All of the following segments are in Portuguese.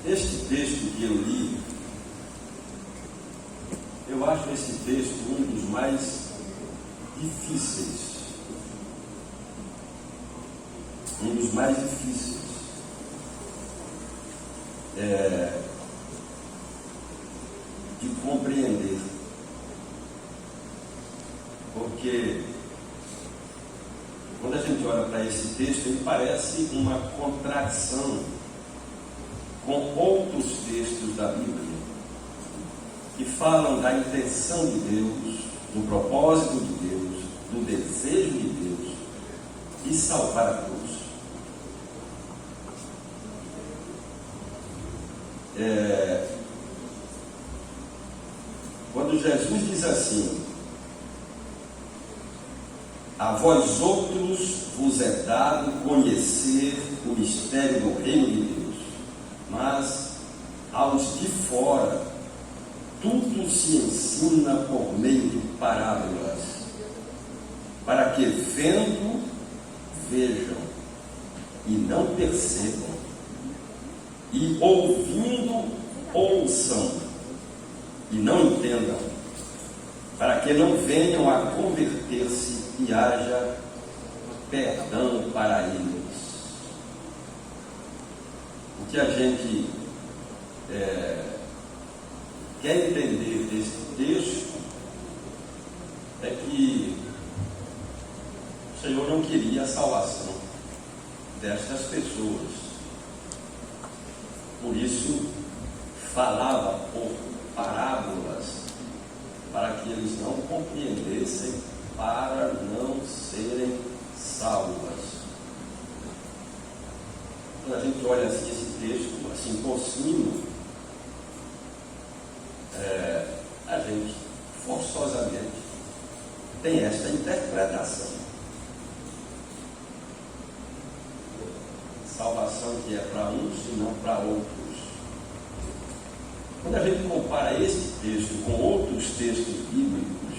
Este texto que eu li, eu acho esse texto um dos mais difíceis. Um dos mais difíceis. De compreender. Porque quando a gente olha para esse texto, ele parece uma contradição com outros textos da Bíblia que falam da intenção de Deus, do propósito de Deus, do desejo de Deus de salvar a todos. Quando Jesus diz assim: a vós outros vos é dado conhecer o mistério do reino de Deus, mas aos de fora tudo se ensina por meio de parábolas, para que vendo vejam e não percebam, e ouvindo ouçam e não entendam, para que não venham a converter-se e haja perdão para eles. O que a gente quer entender desse texto é que o Senhor não queria a salvação destas pessoas. Por isso, falava por parábolas, para que eles não compreendessem, para não serem salvas. Quando a gente olha assim esse texto, assim por cima, a gente forçosamente tem esta interpretação. Salvação que é para uns e não para outros. Quando a gente compara este texto com outros textos bíblicos,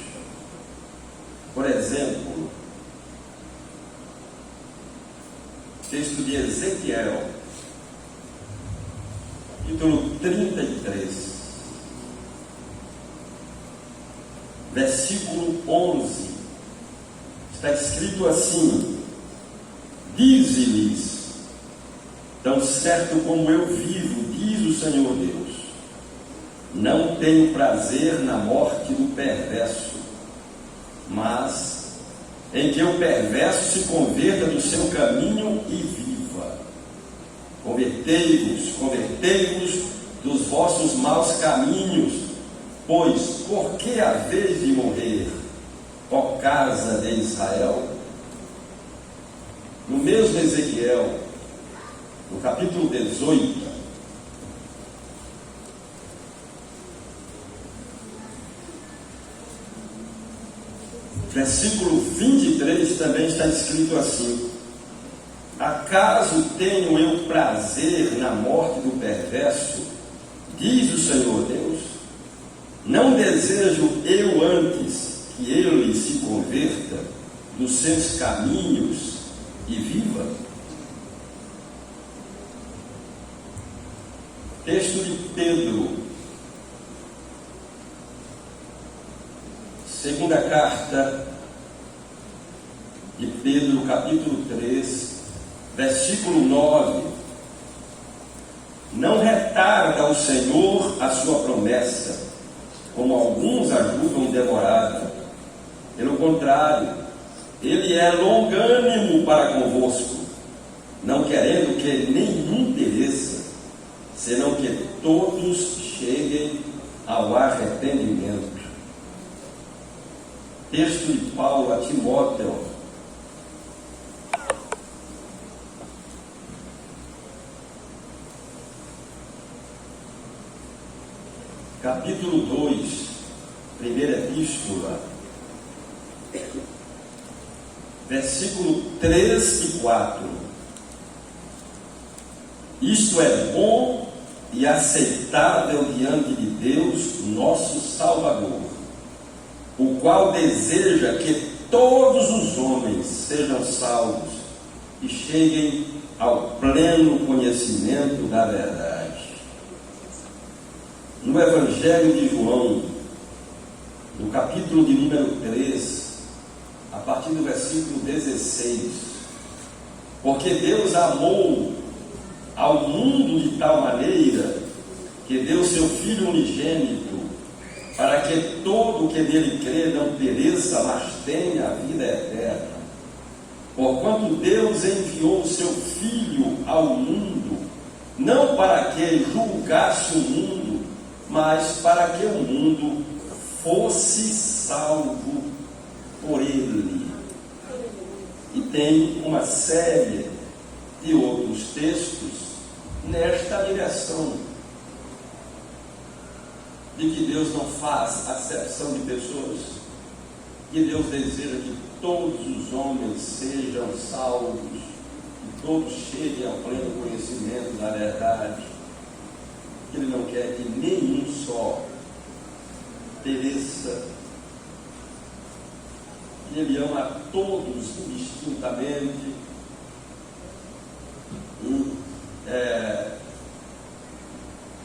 por exemplo, texto de Ezequiel, capítulo 33, versículo 11, está escrito assim: dize-lhes, tão certo como eu vivo, diz o Senhor Deus, não tenho prazer na morte do perverso, mas em que o perverso se converta do seu caminho e viva. Convertei-vos dos vossos maus caminhos, pois por que haveis de morrer, ó casa de Israel? No mesmo Ezequiel, no capítulo 18, versículo 23, também está escrito assim: acaso tenho eu prazer na morte do perverso, diz o Senhor Deus? Não desejo eu antes que ele se converta dos seus caminhos e viva? Texto de Pedro, segunda carta de Pedro, capítulo 3, versículo 9: não retarda o Senhor a sua promessa, como alguns a julgam demorada. Pelo contrário, ele é longânimo para convosco, não querendo que nenhum pereça, senão que todos cheguem ao arrependimento. Texto de Paulo a Timóteo, capítulo 2, primeira epístola, versículo 3 e 4. Isto é bom e aceitável diante de Deus, nosso Salvador, o qual deseja que todos os homens sejam salvos e cheguem ao pleno conhecimento da verdade. No Evangelho de João, no capítulo de número 3, a partir do versículo 16, porque Deus amou ao mundo de tal maneira que deu seu Filho unigênito, para que todo o que nele crê não pereça, mas tenha a vida eterna. Porquanto Deus enviou o seu Filho ao mundo, não para que julgasse o mundo, mas para que o mundo fosse salvo por ele. E tem uma série de outros textos nesta direção, de que Deus não faz acepção de pessoas, que Deus deseja que todos os homens sejam salvos, que todos cheguem ao pleno conhecimento da verdade, que Ele não quer que nenhum só pereça, que Ele ama a todos indistintamente.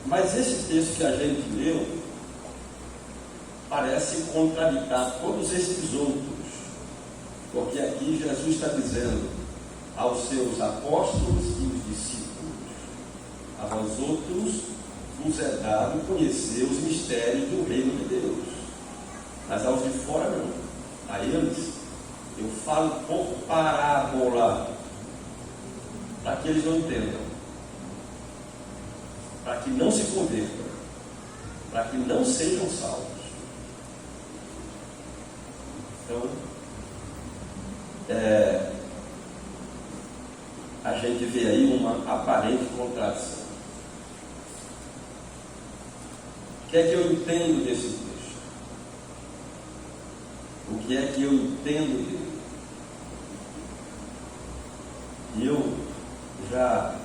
Mas esse texto que a gente leu parece contraditar todos esses outros, porque aqui Jesus está dizendo aos seus apóstolos e os discípulos: a vós outros vos é dado conhecer os mistérios do reino de Deus, mas aos de fora não. A eles eu falo por parábola, para que eles não entendam, para que não se convertam, para que não sejam salvos. Então, a gente vê aí uma aparente contradição. O que é que eu entendo desse texto? O que é que eu entendo dele? E eu já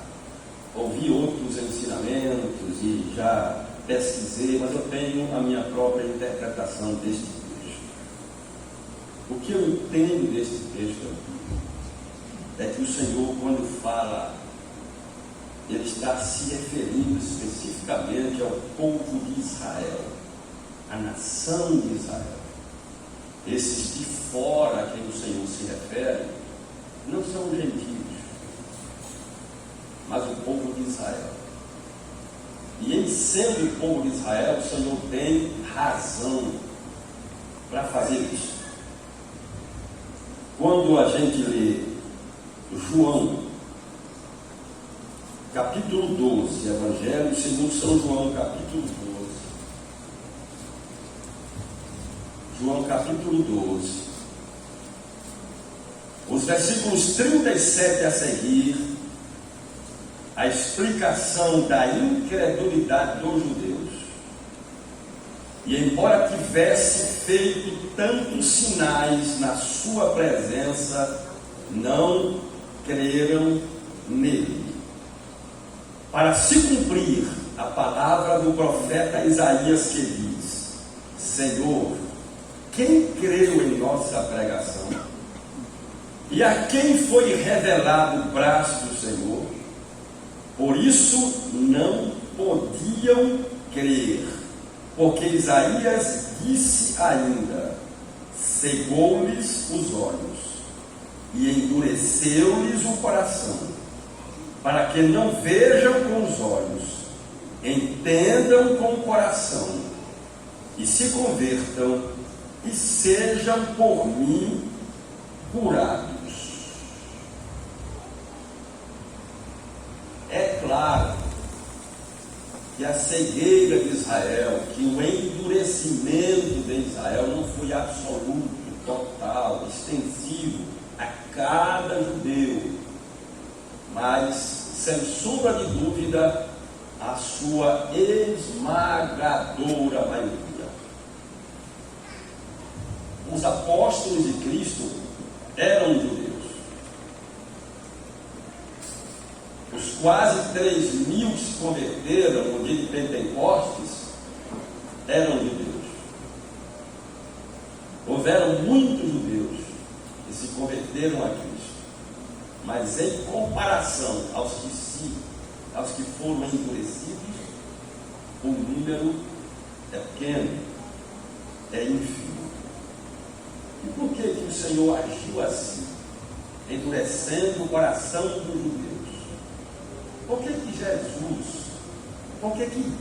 ouvi outros ensinamentos e já pesquisei, mas eu tenho a minha própria interpretação deste texto. O que eu entendo desse texto é que o Senhor, quando fala, Ele está se referindo especificamente ao povo de Israel, à nação de Israel. Esses de fora a quem o Senhor se refere não são gentios, mas o povo de Israel. E em sendo o povo de Israel, o Senhor tem razão para fazer isso. Quando a gente lê João, capítulo 12, Evangelho segundo São João, capítulo 12. João, capítulo 12. Os versículos 37 a seguir, a explicação da incredulidade dos judeus. E embora tivesse feito tantos sinais na sua presença, não creram nele. Para se cumprir a palavra do profeta Isaías, que diz: Senhor, quem creu em nossa pregação? E a quem foi revelado o braço do Senhor? Por isso não podiam crer, porque Isaías disse ainda: cegou-lhes os olhos e endureceu-lhes o coração, para que não vejam com os olhos, entendam com o coração e se convertam e sejam por mim curados. É claro que a cegueira de Israel, que o endurecimento de Israel não foi absoluto, total, extensivo a cada judeu, mas, sem sombra de dúvida, a sua esmagadora maioria. Os apóstolos de Cristo eram judeus. Os quase 3.000 que se converteram no dia de Pentecostes eram judeus. Houveram muitos judeus que se converteram a Cristo, mas em comparação aos que foram endurecidos, o número é pequeno, é ínfimo. E por que o Senhor agiu assim, endurecendo o coração dos judeus? Por que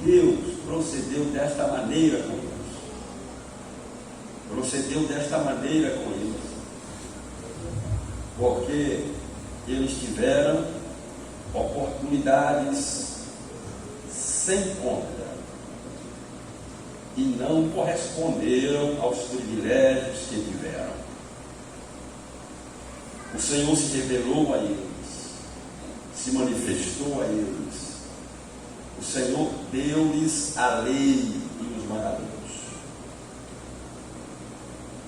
Deus procedeu desta maneira com eles? Porque eles tiveram oportunidades sem conta e não corresponderam aos privilégios que tiveram. O Senhor se revelou a eles, se manifestou a eles. O Senhor deu-lhes a lei e os mandamentos.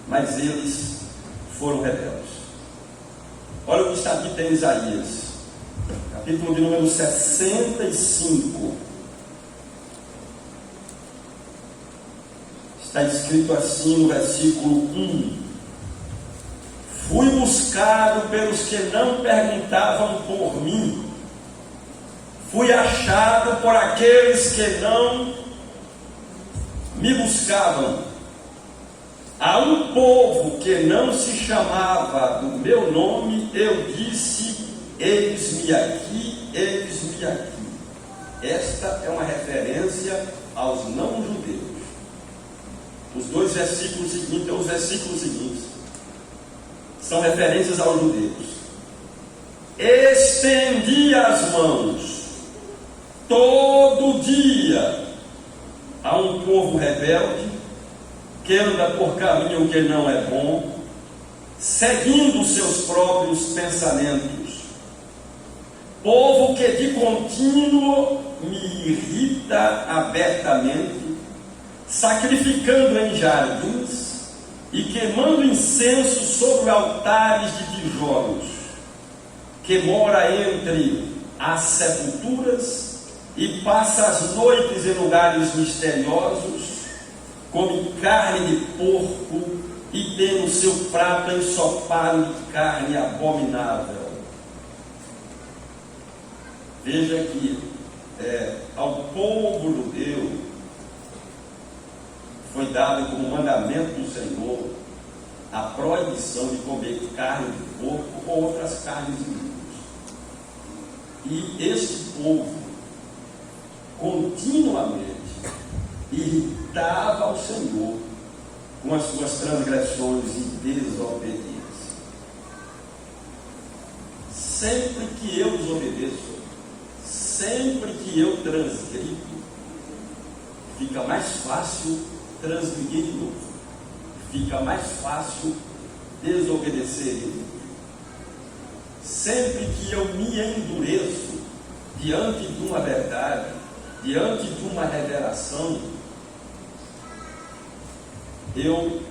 Mas eles foram rebeldes. Olha o que está aqui em Isaías, capítulo de número 65. Está escrito assim no versículo 1: Fui buscado pelos que não perguntavam por mim, fui achado por aqueles que não me buscavam. A um povo que não se chamava do meu nome, eu disse: eis-me aqui, eis-me aqui. Esta é uma referência aos não-judeus. Os dois versículos seguintes, os versículos seguintes, são referências aos judeus. Estendi as mãos todo dia a um povo rebelde, que anda por caminho que não é bom, seguindo seus próprios pensamentos. Povo que de contínuo me irrita abertamente, sacrificando em jardins e queimando incenso sobre altares de tijolos, que mora entre as sepulturas e passa as noites em lugares misteriosos, come carne de porco e tem no seu prato ensopado de carne abominável. Veja que ao povo judeu foi dado como mandamento do Senhor a proibição de comer carne de porco ou outras carnes imundas. E este povo continuamente irritava ao Senhor com as suas transgressões e desobediência. Sempre que eu desobedeço, sempre que eu transgrido, fica mais fácil transgredir de novo, fica mais fácil desobedecer de novo. Sempre que eu me endureço diante de uma verdade, diante de uma revelação, eu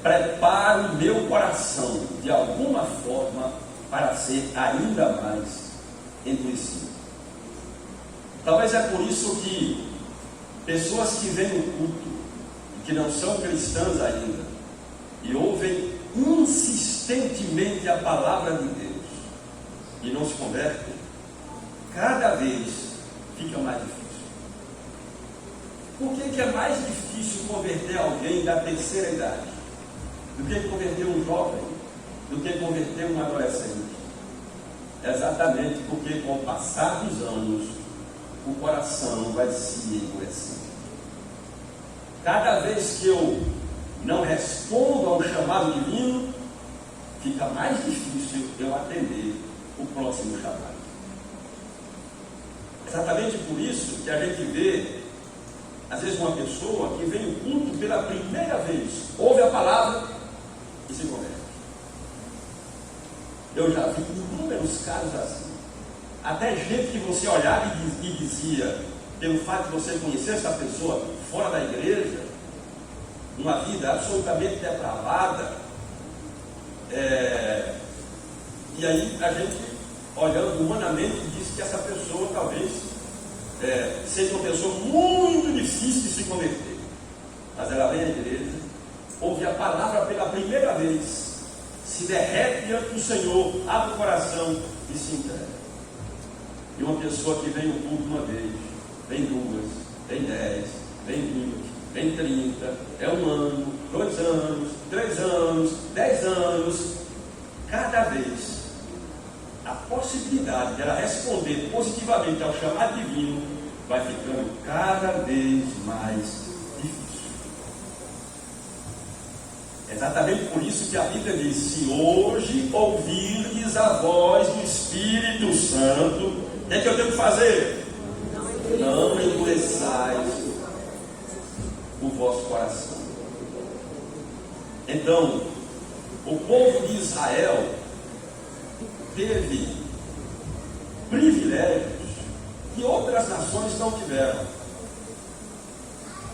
preparo o meu coração de alguma forma para ser ainda mais endurecido. Talvez é por isso que pessoas que vêm no culto e que não são cristãs ainda e ouvem insistentemente a palavra de Deus e não se convertem, cada vez fica mais difícil. Por que é mais difícil converter alguém da terceira idade do que converter um jovem, do que converter um adolescente? Exatamente porque com o passar dos anos o coração vai se endurecendo. Cada vez que eu não respondo ao chamado divino, fica mais difícil eu atender o próximo chamado. Exatamente por isso que a gente vê, às vezes, uma pessoa que vem no culto pela primeira vez, ouve a palavra e se converte. Eu já vi inúmeros casos assim. Até gente que você olhava e dizia, pelo fato de você conhecer essa pessoa fora da igreja, uma vida absolutamente depravada, e aí a gente, olhando humanamente, diz que essa pessoa talvez seja uma pessoa muito difícil de se converter. Mas ela vem à igreja, ouve a palavra pela primeira vez, se derrete diante do Senhor, abre o coração e se entrega. E uma pessoa que vem no culto uma vez, vem duas, vem 10, vem 20, vem 30, é 1 ano, 2 anos, 3 anos, 10 anos, cada vez a possibilidade dela responder positivamente ao chamado divino vai ficando cada vez mais difícil. É exatamente por isso que a Bíblia diz: se hoje ouvirdes a voz do Espírito Santo, o que é que eu tenho que fazer? Não endureçais o vosso coração. Então, o povo de Israel teve privilégios que outras nações não tiveram.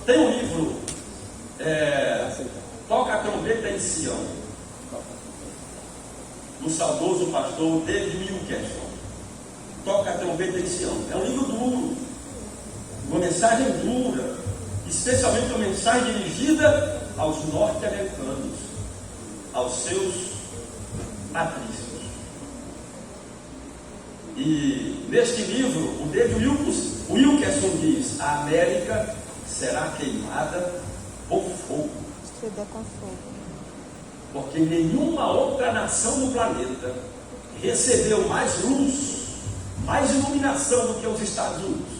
Tem um livro, Toca a Trombeta em Sião, do saudoso pastor David Wilkerson. Toca a Trombeta em Sião. É um livro duro, uma mensagem dura, especialmente uma mensagem dirigida aos norte-americanos, aos seus patrícios. E neste livro, o David Wilkerson diz: a América será queimada por fogo. Porque nenhuma outra nação no planeta recebeu mais luz, mais iluminação do que os Estados Unidos.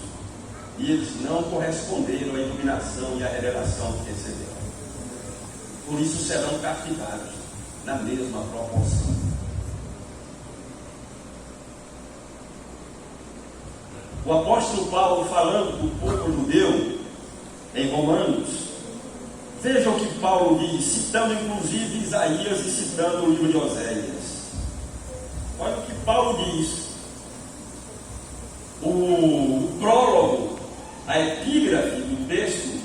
E eles não corresponderam à iluminação e à revelação que receberam. Por isso serão castigados na mesma proporção. O apóstolo Paulo, falando do povo judeu em Romanos, vejam o que Paulo diz, citando inclusive Isaías e citando o livro de Oséias. Olha o que Paulo diz. O prólogo, a epígrafe do texto,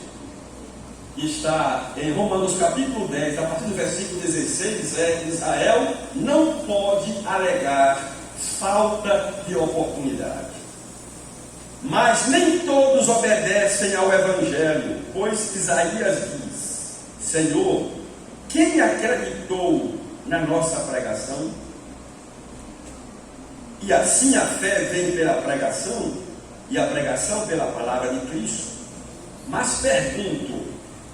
está em Romanos capítulo 10, a partir do versículo 16, Israel não pode alegar falta de oportunidade. Mas nem todos obedecem ao Evangelho, pois Isaías diz: Senhor, quem acreditou na nossa pregação? E assim a fé vem pela pregação, e a pregação pela palavra de Cristo. Mas pergunto: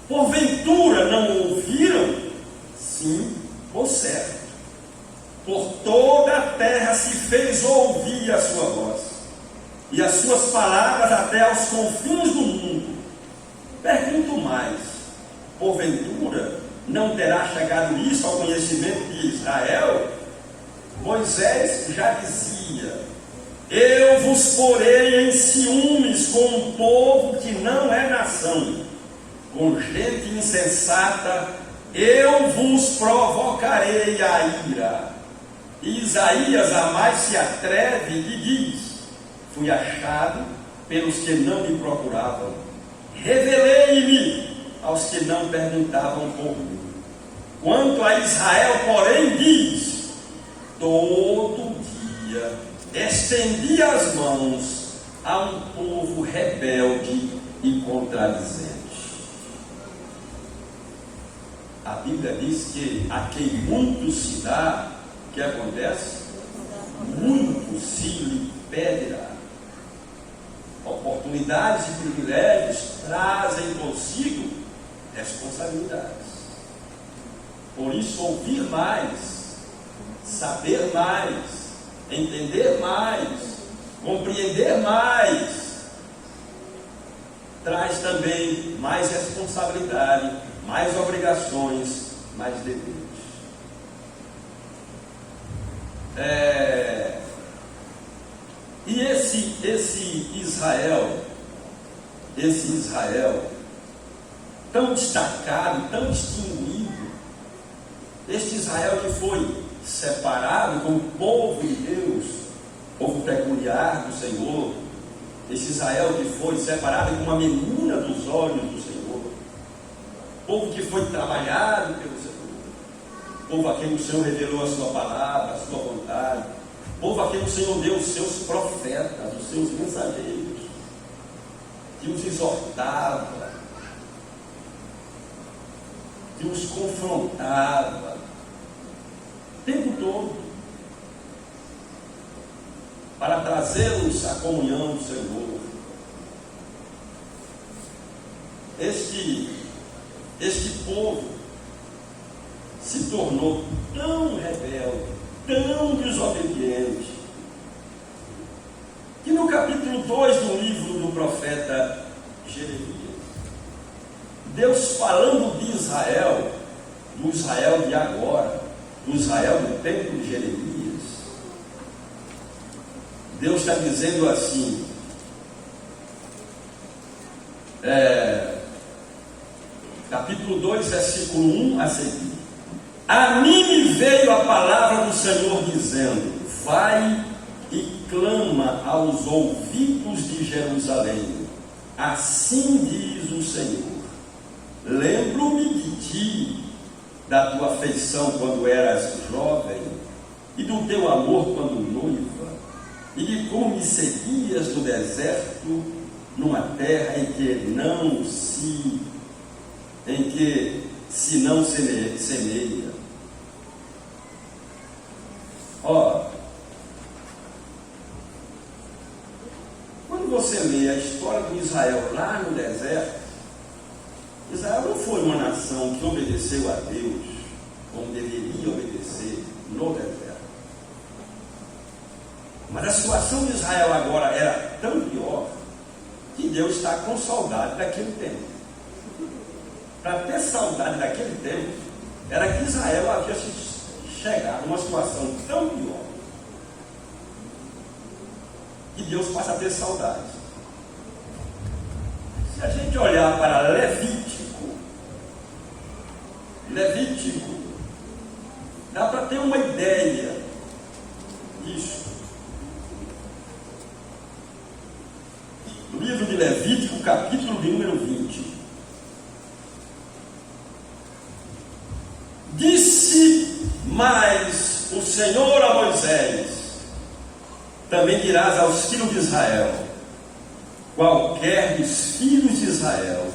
porventura não ouviram? Sim, por certo. Por toda a terra se fez ouvir a sua voz, e as suas palavras até aos confins do mundo. Pergunto mais: porventura não terá chegado isso ao conhecimento de Israel? Moisés já dizia: eu vos porei em ciúmes com um povo que não é nação, com gente insensata eu vos provocarei a ira. E Isaías a mais se atreve e diz: fui achado pelos que não me procuravam, revelei-me aos que não perguntavam por mim. Quanto a Israel, porém, diz: todo dia estendi as mãos a um povo rebelde e contradizente. A Bíblia diz que a quem muito se dá, o que acontece? Muito se lhe pedirá. Oportunidades e privilégios trazem consigo responsabilidades. Por isso, ouvir mais, saber mais, entender mais, compreender mais, traz também mais responsabilidade, mais obrigações, mais deveres. E esse Israel tão destacado, tão distinguido, este Israel que foi separado como povo de Deus, povo peculiar do Senhor, este Israel que foi separado como uma menina dos olhos do Senhor, povo que foi trabalhado pelo Senhor, povo a quem o Senhor revelou a sua palavra, a sua vontade, povo a quem o Senhor deu os seus profetas, os seus mensageiros, que os exortava, que os confrontava, todo, para trazê-los à comunhão do Senhor. Este povo se tornou tão rebelde, tão desobediente, que no capítulo 2 do livro do profeta Jeremias, Deus falando de Israel, do Israel de agora, do Israel do tempo de Jeremias, Deus está dizendo assim, capítulo 2, versículo 1 a seguir: a mim me veio a palavra do Senhor dizendo, vai e clama aos ouvidos de Jerusalém, assim diz o Senhor, lembro-me de ti, da tua afeição quando eras jovem, e do teu amor quando noiva, e de como me seguias no deserto, numa terra em que se não semeia. Quando você lê a história de Israel lá no deserto, Israel não foi uma nação que obedeceu a Deus como deveria obedecer no deserto. Mas a situação de Israel agora era tão pior que Deus está com saudade daquele tempo. Para ter saudade daquele tempo, era que Israel havia chegado numa situação tão pior que Deus passa a ter saudade. Se a gente olhar para Levítico, dá para ter uma ideia disso. No livro de Levítico, capítulo de número 20. Disse mais o Senhor a Moisés, também dirás aos filhos de Israel, qualquer dos filhos de Israel,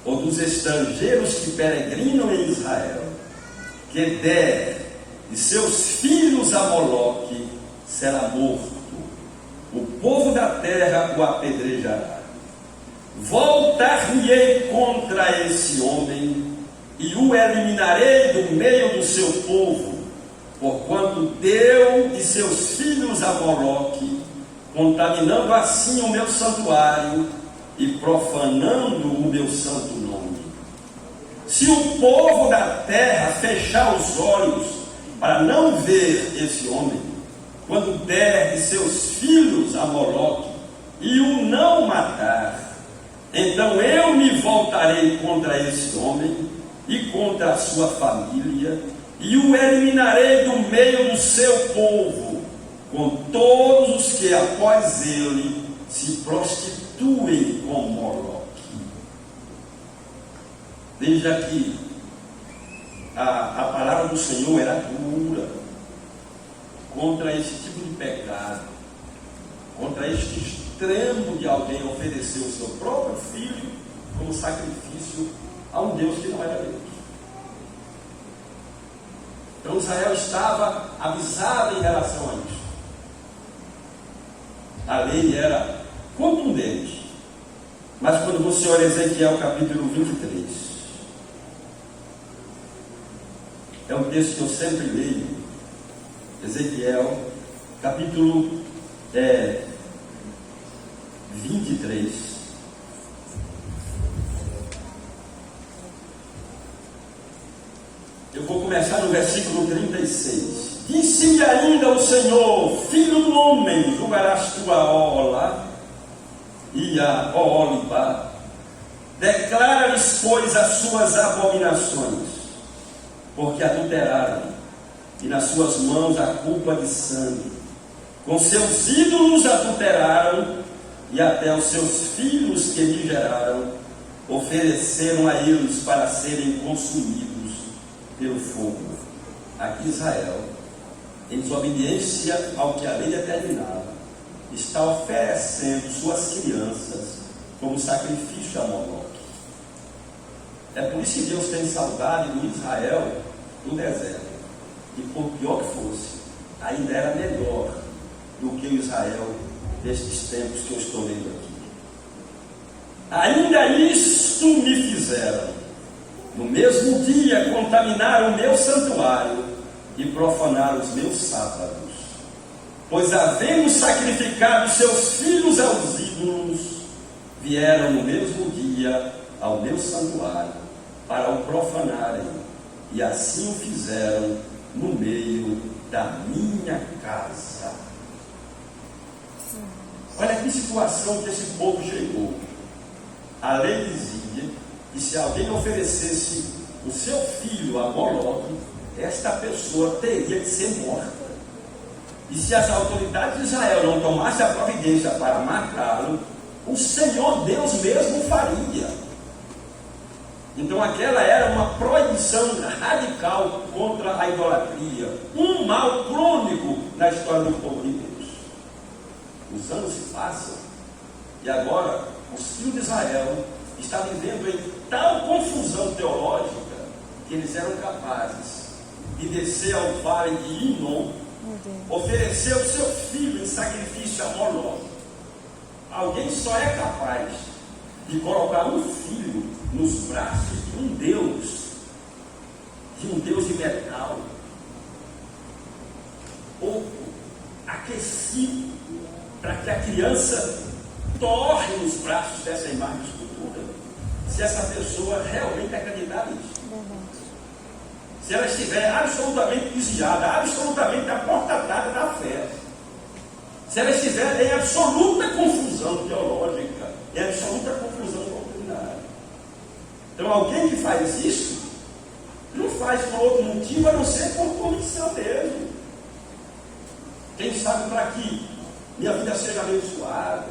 ou dos estrangeiros que peregrinam em Israel, que der de seus filhos a Moloque, será morto. O povo da terra o apedrejará. Voltar-me-ei contra esse homem, e o eliminarei do meio do seu povo, porquanto deu de seus filhos a Moloque, contaminando assim o meu santuário e profanando o meu santo nome. Se o povo da terra fechar os olhos para não ver esse homem, quando der de seus filhos a Moloque e o não matar, então eu me voltarei contra esse homem e contra a sua família, e o eliminarei do meio do seu povo, com todos os que após ele se prostituem com Moloque. Veja que a palavra do Senhor era dura contra esse tipo de pecado, contra este extremo de alguém oferecer o seu próprio filho como sacrifício a um Deus que não era Deus. Então Israel estava avisado em relação a isso. A lei era contundente. Mas quando você olha Ezequiel capítulo 23, é um texto que eu sempre leio. Ezequiel capítulo 23. Eu vou começar no versículo 36. Disse-me ainda o Senhor, filho do homem, julgarás tu a Ola e a Oholibá. Declara-lhes, pois, as suas abominações, porque adulteraram, e nas suas mãos a culpa de sangue. Com seus ídolos adulteraram, e até os seus filhos que lhe geraram ofereceram a eles para serem consumidos pelo fogo. Aqui Israel, em desobediência ao que a lei determinava, está oferecendo suas crianças como sacrifício a Moloque. É por isso que Deus tem saudade do Israel do deserto, e por pior que fosse, ainda era melhor do que o Israel destes tempos que eu estou lendo aqui. Ainda isto me fizeram: no mesmo dia contaminar o meu santuário e profanar os meus sábados. Pois, havendo sacrificado seus filhos aos ídolos, vieram no mesmo dia ao meu santuário para o profanarem, e assim o fizeram no meio da minha casa. Olha que situação que esse povo chegou. A lei dizia que se alguém oferecesse o seu filho a Moloque, esta pessoa teria que ser morta. E se as autoridades de Israel não tomassem a providência para matá-lo, o Senhor Deus mesmo faria. Então aquela era uma proibição radical contra a idolatria, um mal crônico na história do povo de Deus. Os anos se passam e agora os filhos de Israel estão vivendo em tal confusão teológica que eles eram capazes de descer ao vale de Inom, oferecer o seu filho em sacrifício a Moloque. Alguém só é capaz de colocar um filho nos braços de um Deus de metal, pouco aquecido, para que a criança torre nos braços dessa imagem de escultura, se essa pessoa realmente acreditar nisso. Se ela estiver absolutamente desviada, absolutamente aportatada da fé, se ela estiver em absoluta confusão teológica, em absoluta confusão doutrinária. Então alguém que faz isso, não faz por outro motivo a não ser por convicção mesmo. Quem sabe para que minha vida seja abençoada,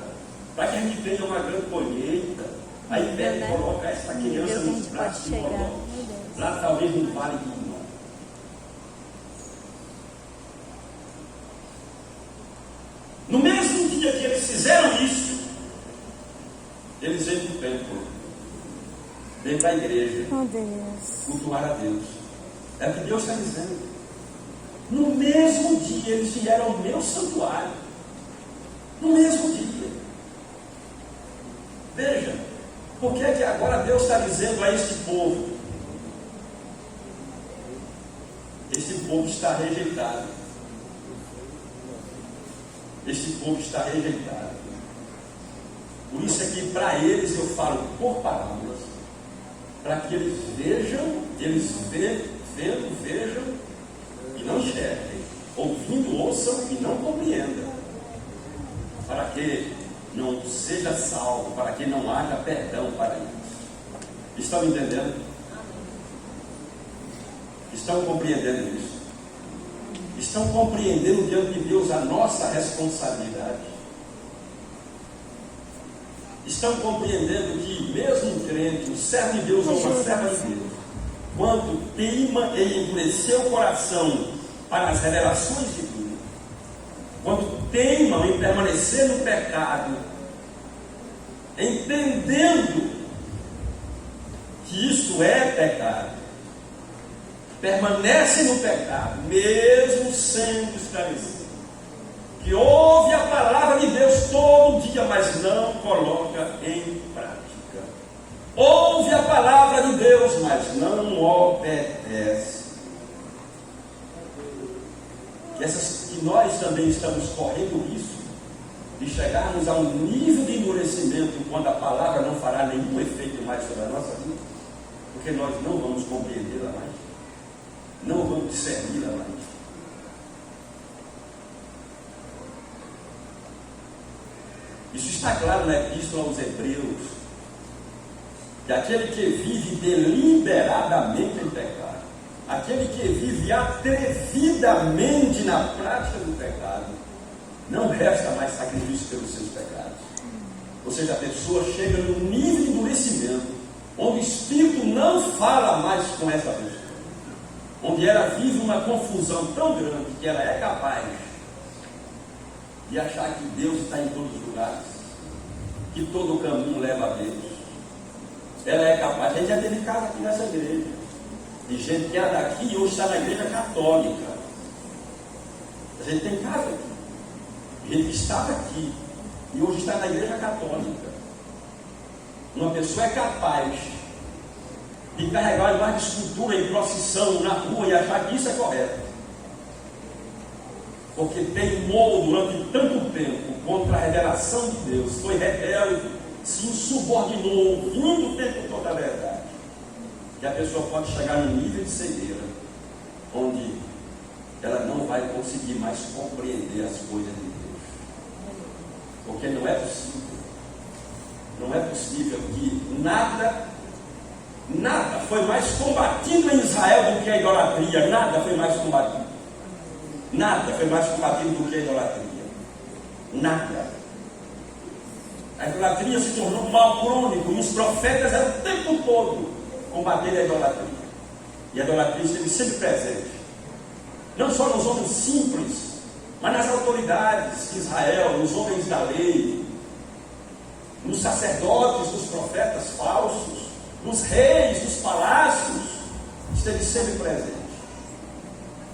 para que a gente tenha uma grande colheita, aí pega e coloca essa criança nos braços de Moloque, lá talvez no vale de Inom. No mesmo dia que eles fizeram isso, eles vêm para o templo, vêm para a igreja, cultuar a Deus. É o que Deus está dizendo. No mesmo dia eles vieram ao meu santuário. No mesmo dia. Veja, por que é que agora Deus está dizendo a este povo? Este povo está rejeitado. Este povo está rejeitado. Por isso é que para eles eu falo por parábolas, para que eles vejam, vejam e não enxerguem, ouvindo, ouçam e não compreendam, para que não seja salvo, para que não haja perdão para eles. Estão entendendo? Estão compreendendo isso? Estão compreendendo diante de Deus a nossa responsabilidade? Estão compreendendo que mesmo um crente, um servo de Deus ou uma serva de Deus, quando teima em endurecer o coração para as revelações de Deus, quando teimam em permanecer no pecado, entendendo que isso é pecado, permanece no pecado, mesmo sendo esclarecido, que ouve a palavra de Deus todo dia, mas não coloca em prática. Ouve a palavra de Deus, mas não obedece. Que nós também estamos correndo risco de chegarmos a um nível de endurecimento quando a palavra não fará nenhum efeito mais sobre a nossa vida, porque nós não vamos compreendê-la mais, não vamos discerni-la mais. Isso está claro na Epístola aos Hebreus, que aquele que vive deliberadamente em pecado, aquele que vive atrevidamente na prática do pecado, não resta mais sacrifício pelos seus pecados. Ou seja, a pessoa chega num nível de endurecimento, onde o Espírito não fala mais com essa pessoa, onde ela vive uma confusão tão grande que ela é capaz de achar que Deus está em todos os lugares, que todo o caminho leva a Deus. Ela é capaz, a gente já teve casa aqui nessa igreja, de gente que era daqui e hoje está na igreja católica, A gente tem casa aqui. A gente estava aqui e hoje está na igreja católica. Uma pessoa é capaz de carregar uma escultura em procissão na rua e achar que isso é correto. Porque teimou durante tanto tempo contra a revelação de Deus, foi rebelde, se insubordinou, ouvindo o tempo todo a verdade, que a pessoa pode chegar num nível de cegueira, onde ela não vai conseguir mais compreender as coisas de Deus. Porque não é possível que nada foi mais combatido em Israel do que a idolatria. Nada foi mais combatido. Nada foi mais combatido do que a idolatria. Nada. A idolatria se tornou um mal crônico e os profetas eram o tempo todo combatendo a idolatria. E a idolatria esteve sempre presente. Não só nos homens simples, mas nas autoridades de Israel, nos homens da lei, nos sacerdotes, nos profetas falsos, nos reis, nos palácios, esteve sempre presente.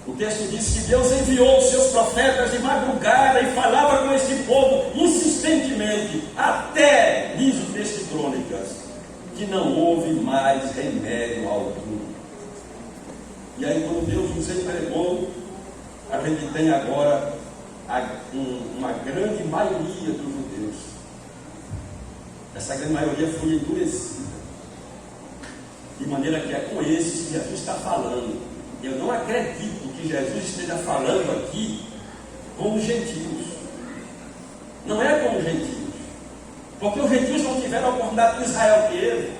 O texto diz que Deus enviou os seus profetas de madrugada e falava com esse povo insistentemente, até, diz o texto de Crônicas, que não houve mais remédio algum. E aí, quando Deus nos entregou, a gente tem agora uma grande maioria dos judeus. Essa grande maioria foi endurecida, de maneira que é com esses que Jesus está falando. Eu não acredito que Jesus esteja falando aqui com os gentios. Não é com os gentios, porque os gentios não tiveram a oportunidade que Israel teve.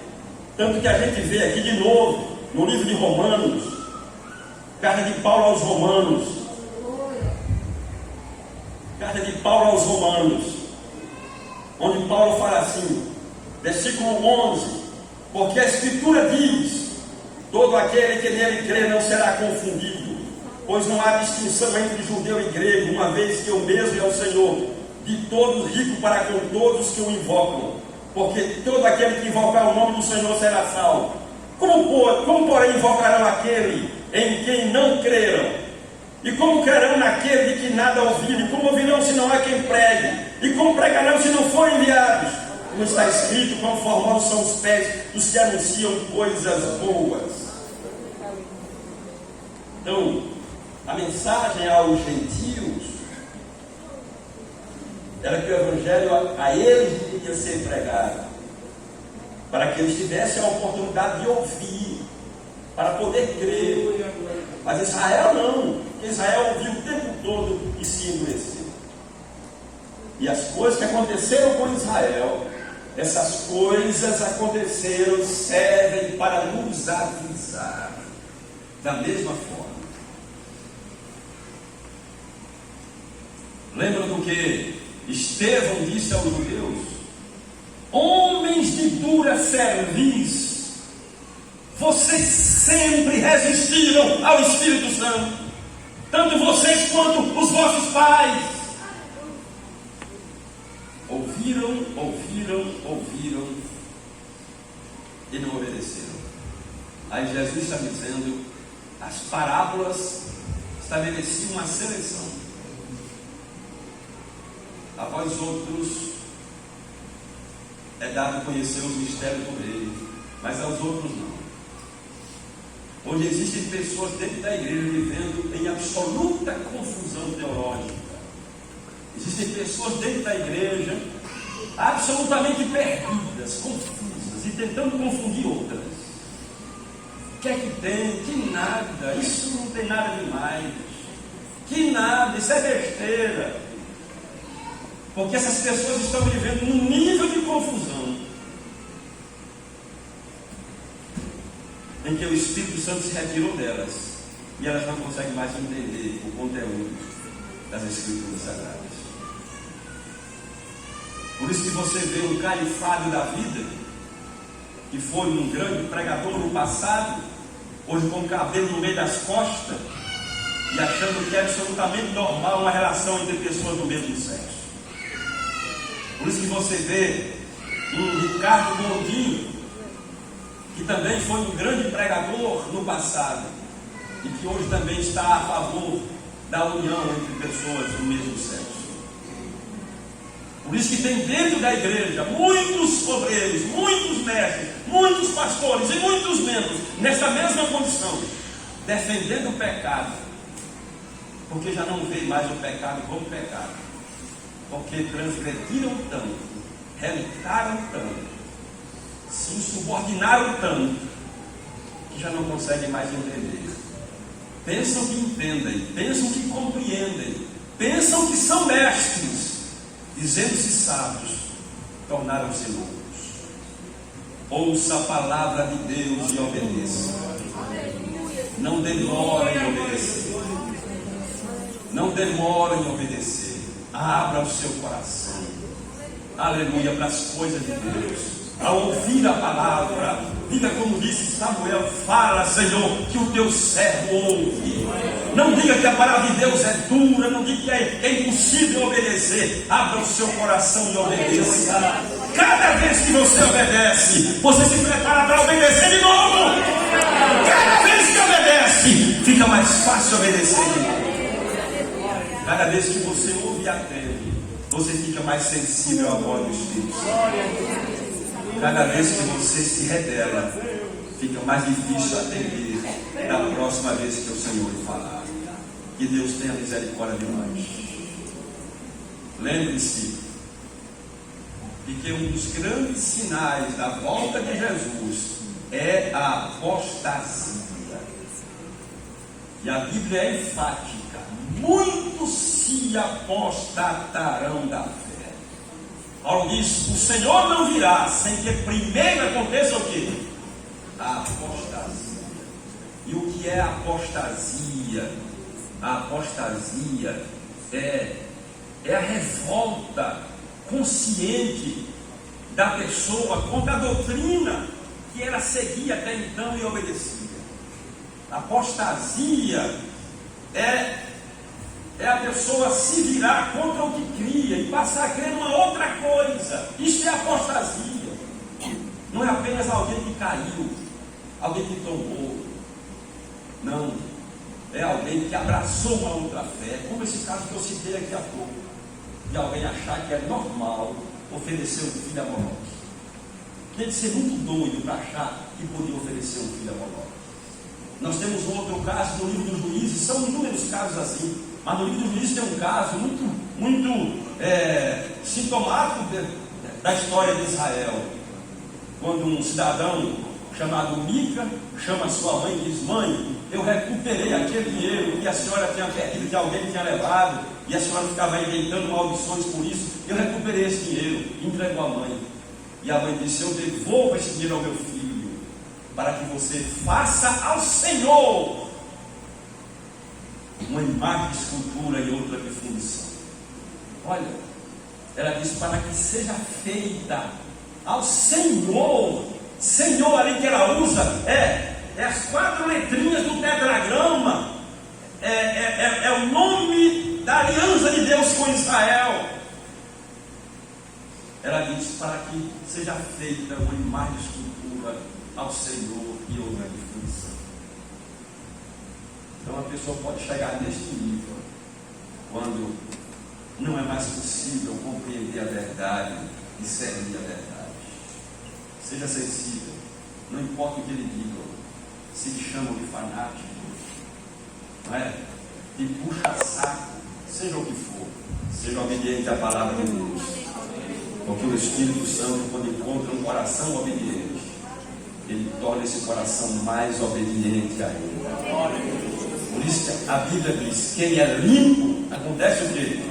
Tanto que a gente vê aqui de novo, no livro de Romanos, carta de Paulo aos Romanos, onde Paulo fala assim, versículo 11, porque a Escritura diz, todo aquele que nele crê não será confundido, pois não há distinção entre judeu e grego, uma vez que o mesmo é o Senhor, de todos rico para com todos que o invocam, porque todo aquele que invocar o nome do Senhor será salvo. Como porém invocarão aquele em quem não creram? E como crerão naquele de que nada ouviram? Como ouvirão se não há quem pregue? E como pregarão se não forem enviados? Como está escrito, quão formosos são os pés dos que anunciam coisas boas. Então, a mensagem aos gentios era que o Evangelho a eles deveria ser pregado, para que eles tivessem a oportunidade de ouvir, para poder crer. Mas Israel não, porque Israel ouviu o tempo todo e se endureceu. E as coisas que aconteceram com Israel, essas coisas aconteceram, servem para nos avisar da mesma forma. Lembra do que Estevão disse aos judeus? Homens de dura cerviz, vocês sempre resistiram ao Espírito Santo, tanto vocês quanto os vossos pais. Ouviram e não obedeceram. Aí Jesus está dizendo, as parábolas estabeleciam uma seleção. Após outros é dado conhecer os mistérios do rei, mas aos outros não. Onde existem pessoas dentro da igreja vivendo em absoluta confusão teológica. Existem pessoas dentro da igreja absolutamente perdidas, confusas e tentando confundir outras. O que é que tem? Que nada, isso não tem nada demais. Que nada, isso é besteira. Porque essas pessoas estão vivendo num nível de confusão em que o Espírito Santo se retirou delas e elas não conseguem mais entender o conteúdo das Escrituras Sagradas. Por isso que você vê um Caio Fábio da vida, que foi um grande pregador no passado, hoje com o cabelo no meio das costas e achando que é absolutamente normal uma relação entre pessoas do mesmo sexo. Por isso que você vê um Ricardo Gondim, que também foi um grande pregador no passado e que hoje também está a favor da união entre pessoas do mesmo sexo. Por isso que tem dentro da igreja muitos obreiros, muitos mestres, muitos pastores e muitos membros nessa mesma condição, defendendo o pecado, porque já não vê mais o pecado como pecado, porque transgrediram tanto, relutaram tanto, se subordinaram tanto, que já não conseguem mais entender. Pensam que entendem, pensam que compreendem, pensam que são mestres, dizendo-se sábios, tornaram-se loucos. Ouça a palavra de Deus e obedeça. Não demore em obedecer. Não demore em obedecer. Abra o seu coração. Aleluia, para as coisas de Deus. Ao ouvir a palavra, diga como disse Samuel: fala, Senhor, que o teu servo ouve. Não diga que a palavra de Deus é dura, não diga que é impossível obedecer. Abra o seu coração e obedeça. Cada vez que você obedece, você se prepara para obedecer de novo. Cada vez que obedece, fica mais fácil obedecer de novo. Cada vez que você ouve e atende, você fica mais sensível à voz do Espírito. Cada vez que você se rebela, fica mais difícil atender da próxima vez que o Senhor lhe falar. Que Deus tenha misericórdia de nós. Lembre-se de que um dos grandes sinais da volta de Jesus é a apostasia. E a Bíblia é enfática: muitos se apostatarão da fé. Paulo diz: o Senhor não virá sem que primeiro aconteça o quê? A apostasia. E o que é apostasia? A apostasia é a revolta consciente da pessoa contra a doutrina que ela seguia até então e obedecia. A apostasia é a pessoa se virar contra o que cria e passar a crer numa outra coisa. Isso é apostasia. Não é apenas alguém que caiu, alguém que tombou. Não. É alguém que abraçou uma outra fé, como esse caso que eu citei aqui há pouco, de alguém achar que é normal oferecer um filho a Moloque. Tem que ser muito doido para achar que podia oferecer um filho a Moloque. Nós temos um outro caso no livro dos Juízes, são inúmeros casos assim, mas no livro dos Juízes tem um caso muito sintomático da história de Israel, quando um cidadão chamado Mica chama sua mãe e diz: mãe, eu recuperei aquele dinheiro que a senhora tinha perdido, que alguém tinha levado, e a senhora ficava inventando maldições por isso. Eu recuperei esse dinheiro. E entregou à mãe. E a mãe disse: eu devolvo esse dinheiro ao meu filho, para que você faça ao Senhor uma imagem de escultura e outra de fundição. Olha, ela disse: para que seja feita ao Senhor. Senhor ali que ela usa é as 4 letrinhas do tetragrama, é o nome da aliança de Deus com Israel. Ela diz: para que seja feita uma imagem de escultura ao Senhor e outra de fundição. Então a pessoa pode chegar neste nível quando não é mais possível compreender a verdade e servir a verdade. Seja sensível, não importa o que ele diga, se lhe chamam de fanático, não é? De puxa-saco, seja o que for, seja obediente à palavra de Deus, porque o Espírito Santo, quando encontra um coração obediente, ele torna esse coração mais obediente ainda. Por isso que a Bíblia diz: quem é limpo, acontece o quê?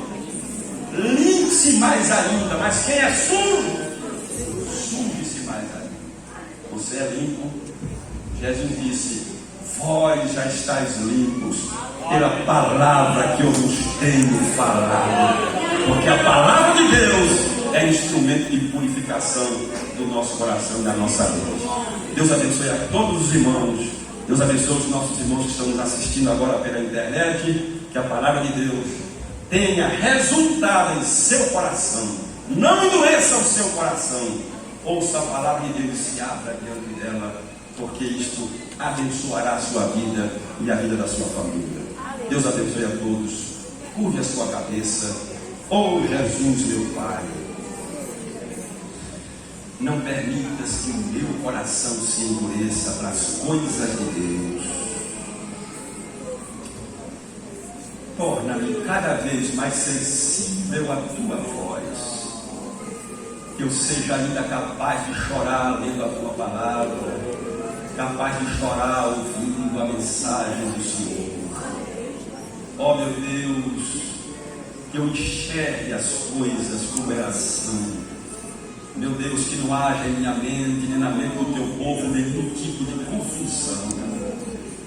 Limpe-se mais ainda, mas quem é sujo, suje-se mais ainda. Você é limpo. Jesus disse: vós já estáis limpos pela palavra que eu vos tenho falado, porque a palavra de Deus é instrumento de purificação do nosso coração e da nossa mente. Deus abençoe a todos os irmãos. Deus abençoe os nossos irmãos que estão nos assistindo agora pela internet. Que a palavra de Deus tenha resultado em seu coração. Não endureça o seu coração. Ouça a palavra de Deus e se abra diante dela, porque isto abençoará a sua vida e a vida da sua família. Deus abençoe a todos. Curve a sua cabeça. Oh Jesus, meu Pai, não permitas que o meu coração se endureça para as coisas de Deus. Torna-me cada vez mais sensível à tua voz. Que eu seja ainda capaz de chorar lendo a tua palavra, capaz de chorar ouvindo a mensagem do Senhor. Ó meu Deus, que eu enxergue as coisas como elas são. Meu Deus, que não haja em minha mente, nem na mente do teu povo, nenhum tipo de confusão,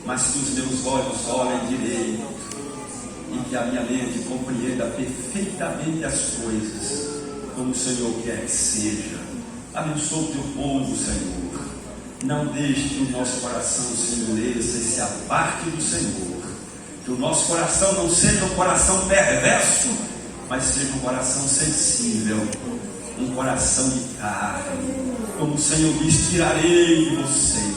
mas que os meus olhos olhem direito e que a minha mente compreenda perfeitamente as coisas como o Senhor quer que seja. Abençoa o teu povo, Senhor. Não deixe que o nosso coração se endureça e se aparte do Senhor. Que o nosso coração não seja um coração perverso, mas seja um coração sensível, um coração de carne. Como o Senhor diz, tirarei de vocês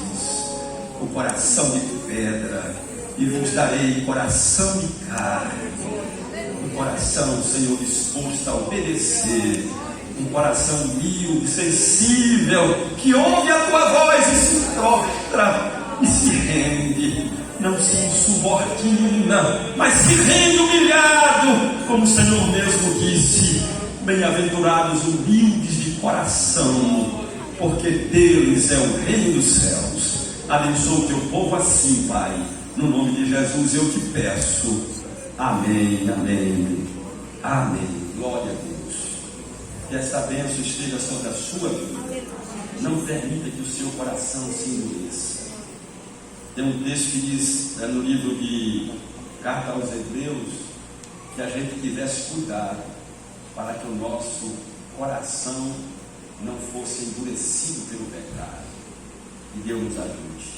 o coração de pedra e vos darei coração de carne. Um coração, Senhor, disposto a obedecer, um coração humilde, sensível, que ouve a tua voz e se prostra e se rende, não se insubordina, mas se rende humilhado, como o Senhor mesmo disse: bem-aventurados humildes de coração, porque deles é o reino dos céus. Abençoa o teu povo assim, Pai, no nome de Jesus eu te peço. Amém, amém, amém. Glória a Deus. Que esta bênção esteja sobre a sua vida. Não permita que o seu coração se endureça. Tem um texto que diz, no livro de Carta aos Hebreus, que a gente tivesse cuidado para que o nosso coração não fosse endurecido pelo pecado. E Deus nos ajude.